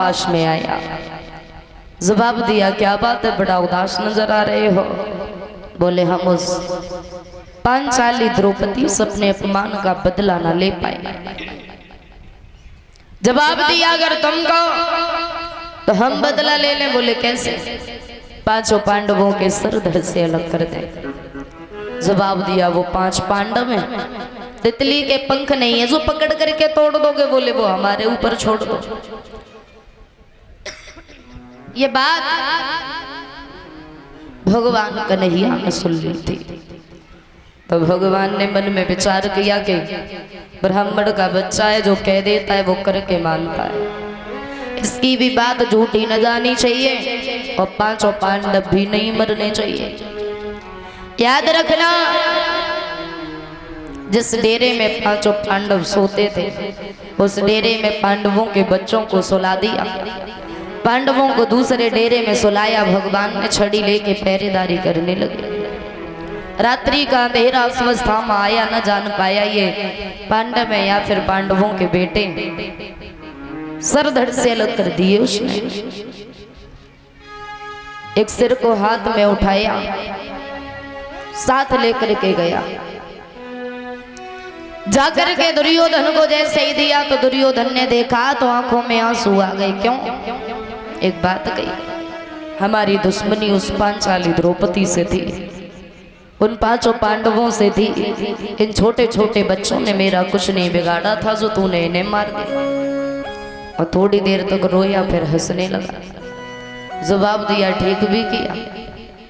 पास में आया, जवाब दिया क्या बात है, बड़ा उदास नजर आ रहे हो। बोले हम उस पांचाली द्रौपदी से अपने अपमान का बदला ना ले पाए। जवाब दिया अगर तुम कहो तो हम बदला ले लें। बोले कैसे? पांचों पांडवों के सर धड़ से अलग कर दे। जवाब दिया वो 5 पांडव हैं, तितली के पंख नहीं है जो पकड़ करके तोड़ दोगे। बोले वो हमारे ऊपर छोड़ दो। ये बात भगवान कन्हैया ने सुन ली थी, तो भगवान ने मन में विचार किया कि ब्राह्मण का बच्चा है, जो कह देता है वो करके मानता है, इसकी भी बात झूठी न जानी चाहिए और 5 पांडव भी नहीं मरने चाहिए। याद रखना, जिस डेरे में 5 पांडव सोते थे उस डेरे में पांडवों के बच्चों को सुला दिया। पांडवों को दूसरे डेरे में सुलाया। भगवान ने छड़ी लेके पहरेदारी करने लगे। रात्रि का अंधेरा अवस्था में आया, न जान पाया ये पांडव है या फिर पांडवों के बेटे। सर धड़ से अलग कर दिए उसने। एक सिर को हाथ में उठाया, साथ लेकर के गया। जाकर के दुर्योधन को जैसे ही दिया तो दुर्योधन ने देखा तो आंखों में आंसू आ गए। क्यों? एक बात कही, हमारी दुश्मनी उस पांचाली द्रौपदी से थी, उन 5 पांडवों से थी। इन छोटे छोटे बच्चों ने मेरा कुछ नहीं बिगाड़ा था, जो तूने इन्हें मार दिया। और थोड़ी देर तक रोया, फिर हंसने लगा। जवाब दिया ठीक भी किया,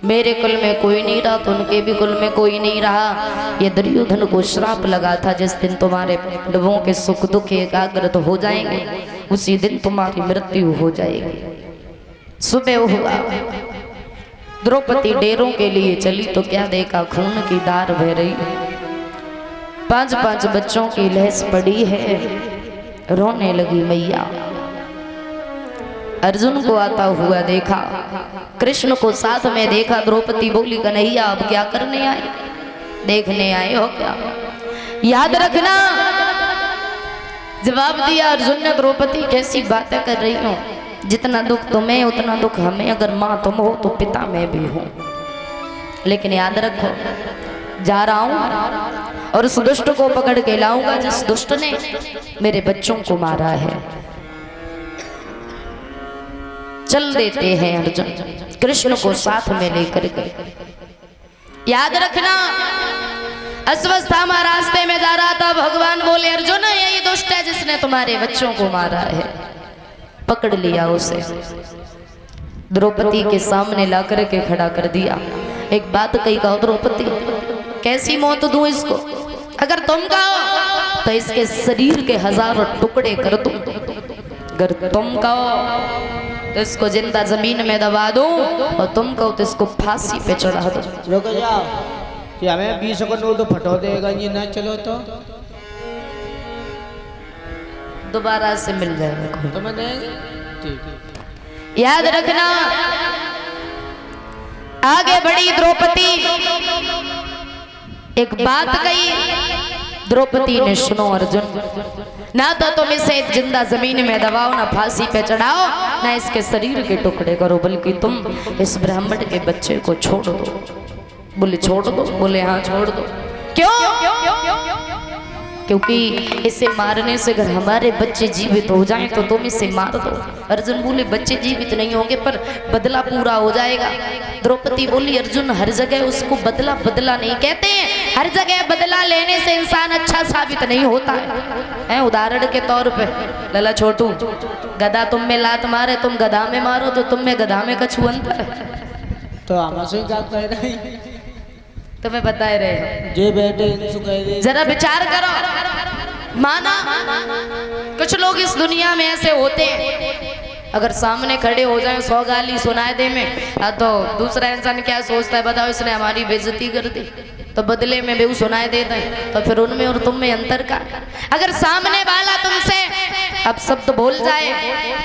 मेरे कुल में कोई नहीं रहा तो उनके भी कुल में कोई नहीं रहा। ये दुर्योधन को श्राप लगा था, जिस दिन तुम्हारे पांडवों के सुख दुख एकाग्रत हो जाएंगे उसी दिन तुम्हारी मृत्यु हो जाएगी। सुबह हुआ, द्रौपदी डेरों के लिए चली तो क्या देखा, खून की धार बह रही। 5 बच्चों की लहस पड़ी है, रोने लगी मैया। अर्जुन को आता हुआ देखा, कृष्ण को साथ में देखा। द्रौपदी बोली कन्हैया अब क्या करने आए, देखने आए हो क्या? याद रखना, जवाब दिया अर्जुन ने, द्रौपदी कैसी बातें कर रही हो, जितना दुख तुम्हें उतना दुख हमें। अगर माँ तुम हो तो पिता मैं भी हूँ, लेकिन याद रखो जा रहा हूं और उस दुष्ट को पकड़ के लाऊंगा जिस दुष्ट ने मेरे बच्चों को मारा है। चल देते हैं अर्जुन, कृष्ण को साथ में लेकर गए। याद रखना, अश्वस्थामा रास्ते में जा रहा था, भगवान बोले अर्जुन यही दुष्ट है जिसने तुम्हारे बच्चों को मारा है। पकड़ लिया उसे, द्रौपदी के सामने ला करके खड़ा कर दिया। एक बात कही, कहो द्रौपदी कैसी मौत दूं इसको? अगर तुम कहो तो इसके शरीर के 1000 टुकड़े कर दूं, अगर तुम कहो तो इसको जिंदा जमीन में दबा दूं, और तुम कहो तो इसको फांसी पे चढ़ा दो। रुक जाओ, कि हमें 20 का नोट फटो देगा, ये ना चलो तो दोबारा से मिल जाएगा तो मैं देंगे। ठीक, याद रखना, आगे बढ़ी द्रौपदी, एक बात कही द्रौपदी ने, सुनो अर्जुन, ना तो तुम इसे जिंदा जमीन में दबाओ, ना फांसी पे चढ़ाओ, ना इसके शरीर के टुकड़े करो, बल्कि तुम इस ब्राह्मण के बच्चे को छोड़ दो। बोले छोड़ दो? बोले हाँ छोड़ दो। क्यों? क्योंकि इसे मारने से अगर हमारे बच्चे जीवित हो जाएं तो तुम इसे मार दो। अर्जुन बोले बच्चे जीवित नहीं होंगे पर बदला पूरा हो जाएगा। द्रौपदी बोली अर्जुन हर जगह उसको बदला बदला नहीं कहते हैं, हर जगह बदला लेने से इंसान अच्छा साबित नहीं होता है। उदाहरण के तौर पे लला छोटू, गधा तुम में लात मारे, तुम गधा में मारो तो तुम में गधा में कछु अंतर है? तो हमसे क्या कह रहे, तुम्हें बता रहे जे बेटे जरा विचार करो। माना कुछ लोग इस दुनिया में ऐसे होते हैं, अगर सामने खड़े हो जाए 100 गाली सुनाए दे में, तो दूसरा इंसान क्या सोचता है, बताओ इसने हमारी बेइज्जती कर दी, तो बदले में भी सुनाए देते हैं। तो फिर उनमें और तुम में अंतर का? अगर सामने वाला तुमसे अब शब्द बोल जाए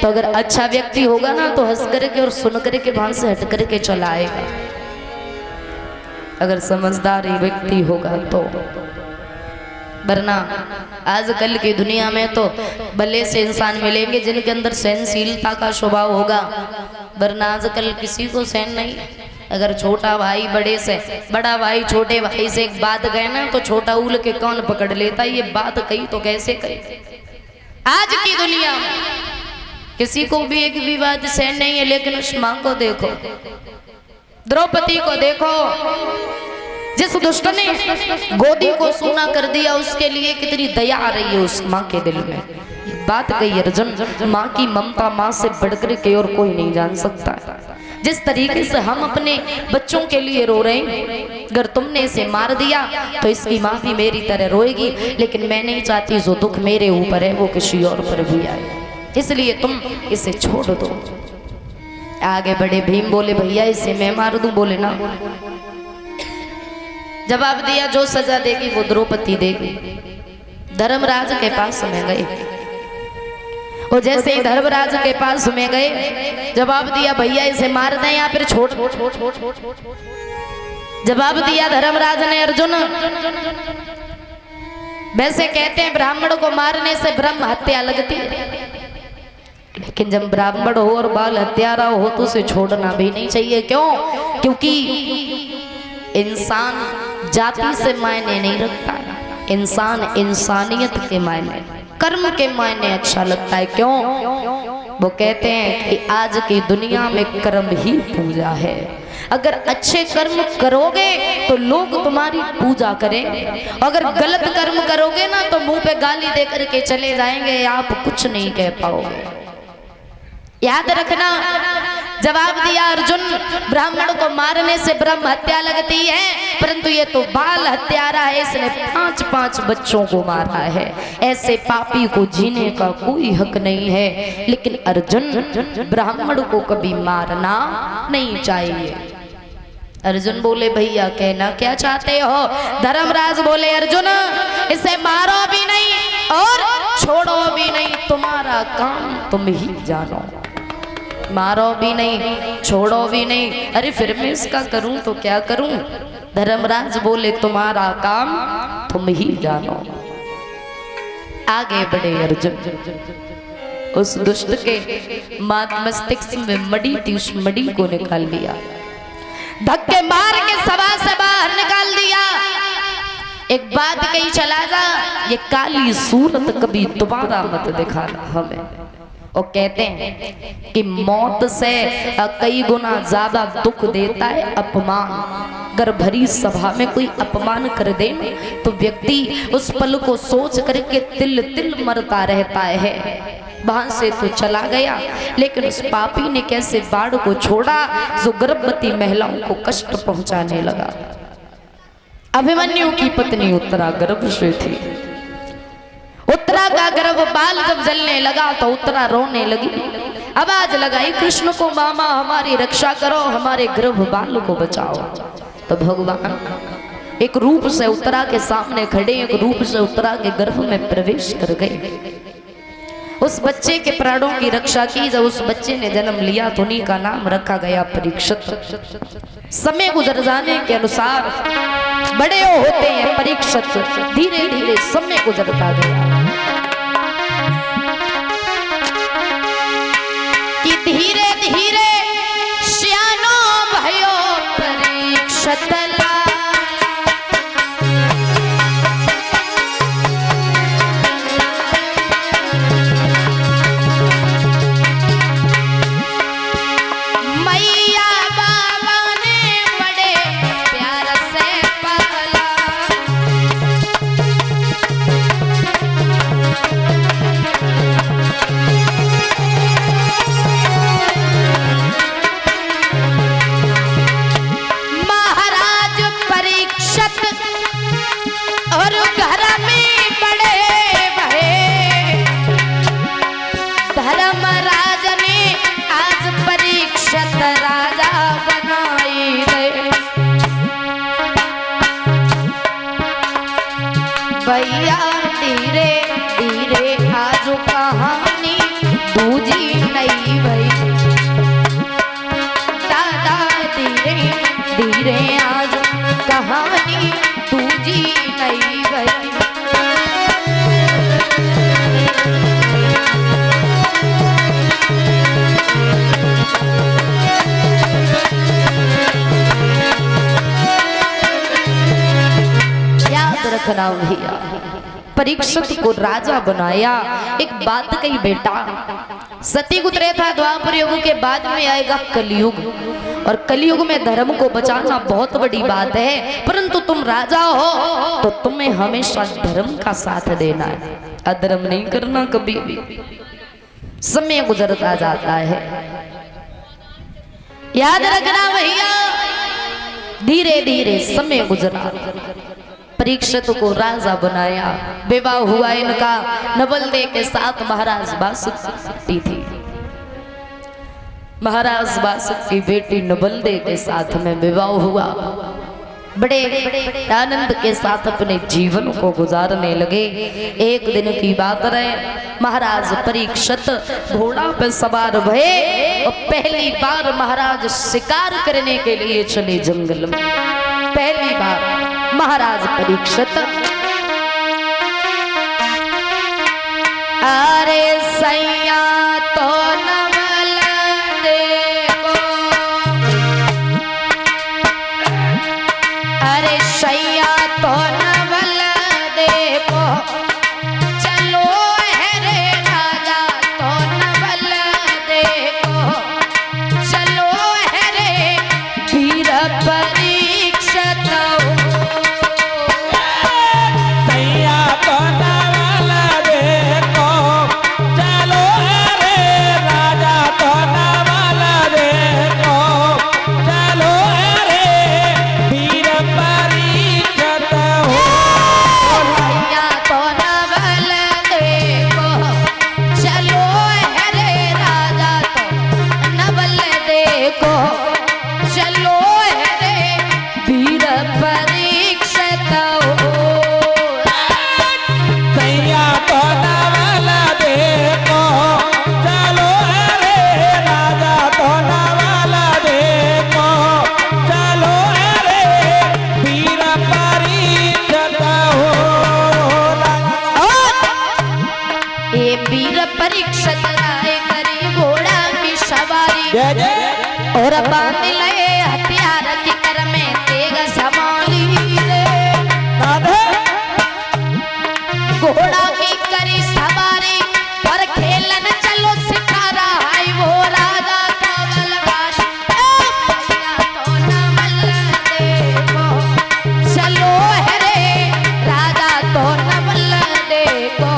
तो अगर अच्छा व्यक्ति होगा ना तो हंस करके और सुन करके वहां से हट करके चला आएगा। अगर समझदार व्यक्ति होगा तो वरना आजकल की दुनिया में तो भले से इंसान मिलेंगे जिनके अंदर सहनशीलता का स्वभाव होगा, वरना आजकल किसी को सहन नहीं। अगर छोटा भाई बड़े से, बड़ा भाई छोटे भाई से एक बात कहे ना तो छोटा उल के कान पकड़ लेता, ये बात कही तो कैसे कहे। आज की दुनिया में किसी को भी एक भी बात सहन नहीं है, लेकिन उस मां को देखो, द्रौपदी को देखो, जिस दुष्ट ने गोदी को सूना कर दिया उसके लिए कितनी दया आ रही है उस माँ के दिल में। ये बात कही अर्जुन, माँ की ममता माँ से बढ़कर के और कोई नहीं जान सकता। जिस तरीके से हम अपने बच्चों के लिए रो रहे हैं, अगर तुमने इसे मार दिया तो इसकी माँ भी मेरी तरह रोएगी, लेकिन मैं नहीं चाहती जो दुख मेरे ऊपर है वो किसी और पर भी आए, इसलिए तुम इसे छोड़ दो। आगे बढ़े भीम, बोले भैया इसे मैं मार दूं? बोले ना। जवाब दिया जो सजा देगी वो द्रौपदी देगी। धर्मराज के पास में गए, और जैसे ही धर्मराज के पास में गए जवाब दिया भैया इसे मार दें या फिर छोड़। जवाब दिया धर्मराज ने, अर्जुन वैसे कहते हैं ब्राह्मण को मारने से ब्रह्म हत्या लगती है, लेकिन जब ब्राह्मण हो और बाल हत्यारा हो तो उसे छोड़ना भी नहीं चाहिए। क्यों? क्योंकि इंसान जाति से मायने नहीं रखता, इंसान इंसानियत के मायने, कर्म के मायने अच्छा लगता है। क्यों? वो कहते हैं कि आज की दुनिया में कर्म ही पूजा है। अगर अच्छे कर्म करोगे तो लोग तुम्हारी पूजा करेंगे, अगर गलत कर्म करोगे ना तो मुंह पे गाली दे करके चले जाएंगे, आप कुछ नहीं कह पाओगे। याद रखना। जवाब दिया अर्जुन, ब्राह्मण को मारने से ब्रह्म हत्या लगती है, परंतु ये तो बाल हत्यारा है, इसने 5-5 बच्चों को मारा है, ऐसे पापी को जीने का कोई हक नहीं है। लेकिन अर्जुन, ब्राह्मण को कभी मारना नहीं चाहिए। अर्जुन बोले भैया कहना क्या चाहते हो? धर्मराज बोले अर्जुन इसे मारो भी नहीं और छोड़ो भी नहीं, तुम्हारा काम तुम ही जानो। मारो भी नहीं, छोड़ो भी नहीं। अरे फिर मैं इसका करूं तो क्या करूं? धर्मराज बोले तुम्हारा काम तुम ही जानो। आगे बढ़े अर्जुन, उस दुष्ट के मस्तिष्क में मड़ी थी, उस मड़ी को निकाल लिया, धक्के मार के सभा से बाहर निकाल दिया। एक बात कही चला जा, ये काली सूरत कभी दोबारा मत दिखाना हमें। और कहते हैं कि मौत से कई गुना ज्यादा दुख देता है अपमान। अगर भरी सभा में कोई अपमान कर दे तो व्यक्ति उस पल को सोच करके तिल तिल मरता रहता है। वहां से तो चला गया, लेकिन उस पापी ने कैसे बाढ़ को छोड़ा जो गर्भवती महिलाओं को कष्ट पहुंचाने लगा। अभिमन्यु की पत्नी उत्तरा गर्भ से थी, उत्तरा का गर्भ बाल जब जलने लगा तो उत्तरा रोने लगी, आवाज लगाई कृष्ण को, मामा हमारी रक्षा करो, हमारे गर्भ बाल को बचाओ। तो भगवान एक रूप से उत्तरा के सामने खड़े, एक रूप से उत्तरा के गर्भ में प्रवेश कर गए, उस बच्चे के प्राणों की रक्षा की। जब उस बच्चे ने जन्म लिया तो उन्हीं का नाम रखा गया परीक्षित। समय गुजर जाने के अनुसार बड़े होते हैं परीक्षित, धीरे धीरे समय गुजरता गया कि धीरे धीरे श्यानो भयो परीक्षित। महाराज बना भैया, परीक्षित को राजा बनाया। एक बात कही बेटा, सतयुग उतरे था, द्वापर युग के बाद में आएगा कलयुग, और कलयुग में धर्म को बचाना बहुत बड़ी बात है। परंतु तुम राजा हो तो तुम्हें हमेशा धर्म का साथ देना है, अधर्म नहीं करना कभी भी। समय गुजरता जाता है, याद रखना भैया, धीरे धीरे समय गुजरा। परीक्षित को राजा बनाया, विवाह हुआ इनका नवलदे के साथ महाराज बासुकी थी। महाराज बासुकी की बेटी नवलदे के साथ में विवाह हुआ। बड़े आनंद के साथ अपने जीवन को गुजारने लगे। एक दिन की बात रहे, महाराज परीक्षित घोड़ा पर सवार भये और पहली बार महाराज शिकार करने के लिए चले जंगल में। पहली बार महाराज परीक्षित, अरे सैया तो नवलदे को, अरे सैया तो नवलदे को, चलो है रे राजा तो नवलदे को, चलो है रे वीर परीक्षित। सैया तो नवलदे को, चलो रे राजा तो नवलदे को, चलो रे वीर परीक्षित हो। सैया तो नवलदे को, चलो है रे राजा तो नवलदे को, चलो है रे वीर परीक्षित हो। सैया तो नवलदे को, चलो रे राजा तो नवलदे को, चलो रे वीर परीक्षित हो। ये वीर परीक्षित राय करी घोड़ा की सवारी, जय जय और बांध लए हथियार की कर में तेग संभाली रे। राधे घोड़ा की करी सवारी और खेलन चलो सिखारा है वो राजा तो बलवास। सैया तो नवलदे को, चलो है रे राजा तो नवलदे को,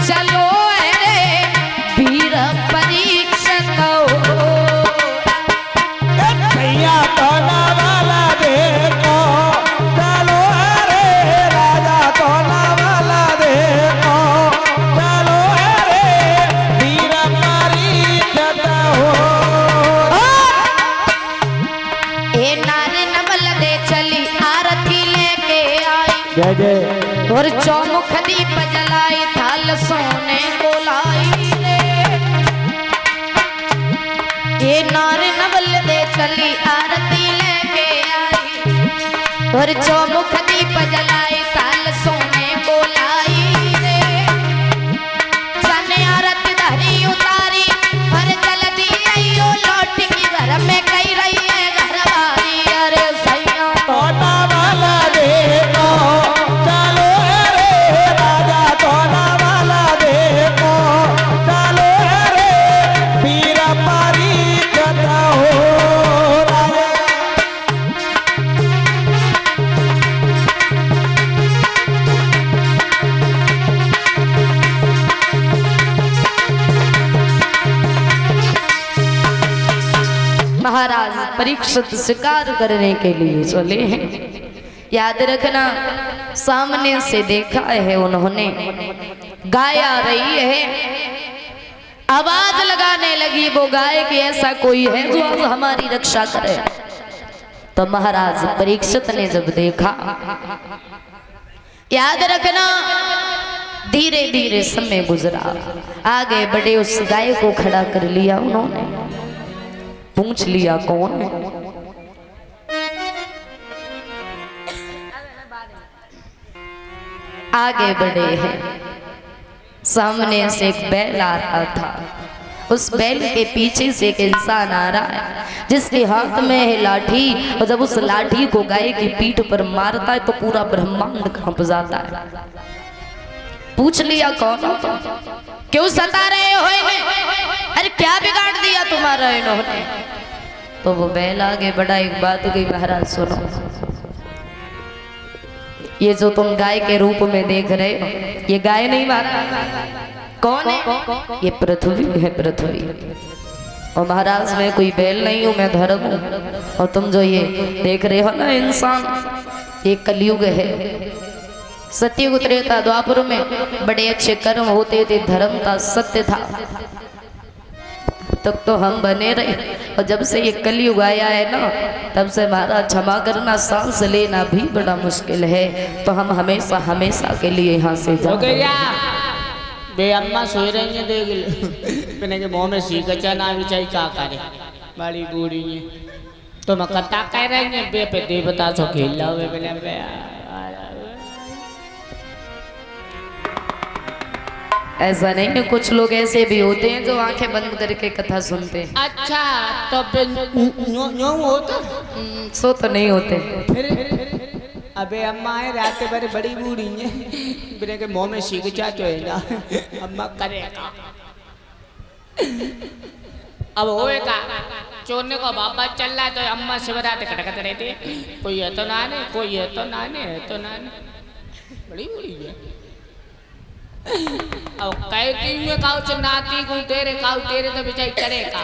चलो है रे वीर परीक्षित हो। सैया तो नवलदे को, चलो रे राजा तो नवलदे को, चलो रे वीर परीक्षित हो। ए नारे नवलदे चली आरती लेके आई, जय जय और चौमुख दीप जलाई थाल सोने को लाई रे। ये नारे नवलदे चली आरती लेके आई, और चौमुख दीप जलाई थाल सोने को लाई रे। जने आरती धरी उतारी और जल्दी आइयो लौट की घर में कही रही है घरवाली। अरे सैया तो नवलदे को, चलो रे राजा तो नवलदे को, चलो रे वीर परीक्षित हो। महाराज परीक्षित शिकार करने के लिए चले हैं। याद रखना, सामने से देखा है उन्होंने, गाय आ रही है, आवाज लगाने लगी वो गाय कि ऐसा कोई है जो आज हमारी रक्षा करे। तो महाराज परीक्षित ने जब देखा, याद रखना धीरे धीरे समय गुजरा, आगे बढ़े, उस गाय को खड़ा कर लिया उन्होंने, पूछ लिया कौन है। आगे बढ़े हैं, सामने से एक बैल आ रहा था, उस बैल के पीछे से एक इंसान आ रहा है जिसके हाथ में है लाठी, और जब उस लाठी को गाय की पीठ पर मारता है तो पूरा ब्रह्मांड कांप जाता है। पूछ लिया कौन हो तुम, क्यों सता रहे हो इन्हें, अरे क्या बिगाड़ दिया तुम्हारा इन्होंने। तो वो बैल आगे बढ़ा, एक बात गई महाराज सुनो, ये जो तुम गाय के रूप में देख रहे हो ये गाय नहीं महाराज, कौन है, ये पृथ्वी है, पृथ्वी। और महाराज मैं कोई बैल नहीं हूं, मैं धर्म हूं। और तुम जो ये देख रहे हो ना इंसान, ये कलयुग है। सत्युग त्रेता द्वापर में बड़े अच्छे कर्म होते थे, धर्म था, सत्य था, तब तो हम बने रहे। और जब से ये कलयुग आया है ना, तब से महाराज क्षमा करना, सांस लेना भी बड़ा मुश्किल है। तो हम हमेशा हमेशा के लिए यहाँ से जा बे अम्मा सोई रही है, देख मैंने के मुंह में सीखचा ना भी चाहिए क्या करे, बड़ी बूढ़ी है तो मैं कता कह रही है बे पे दे बता सो खेल हुए मैंने बे। ऐसा नहीं है, कुछ लोग ऐसे भी होते हैं जो आंखें बंद करके कथा सुनते हैं। अच्छा तो न्यो होता सो तो नहीं होते। फिर अबे अम्मा है रात भर बड़ी बूढ़ी है, बिना के मुंह में सीखचा तो है ना, अम्मा करेगा अब होएगा। चोरने को बाबा चल रहा तो अम्मा शिवरात खटखट रहती, कोई है तो नाने, कोई है तो नाने, है तो नाने, बड़ी बूढ़ी है। अब कहती में काउ नाती को तेरे काउ तेरे तो बेचारी करेगा,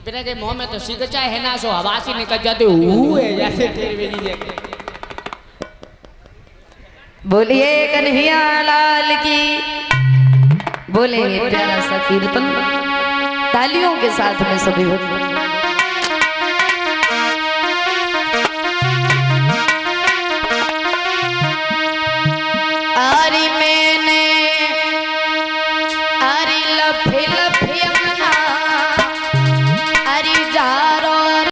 बिना के मुंह में तो सीखचा है ना, सो हवा से निकल जाते हुए जैसे तेरे बेटी जैसे। बोलिए कन्हैया लाल की, बोलेंगे प्यारा सा कीर्तन तालियों के साथ में सभी होते। आरी मैंने आरी लफे लफे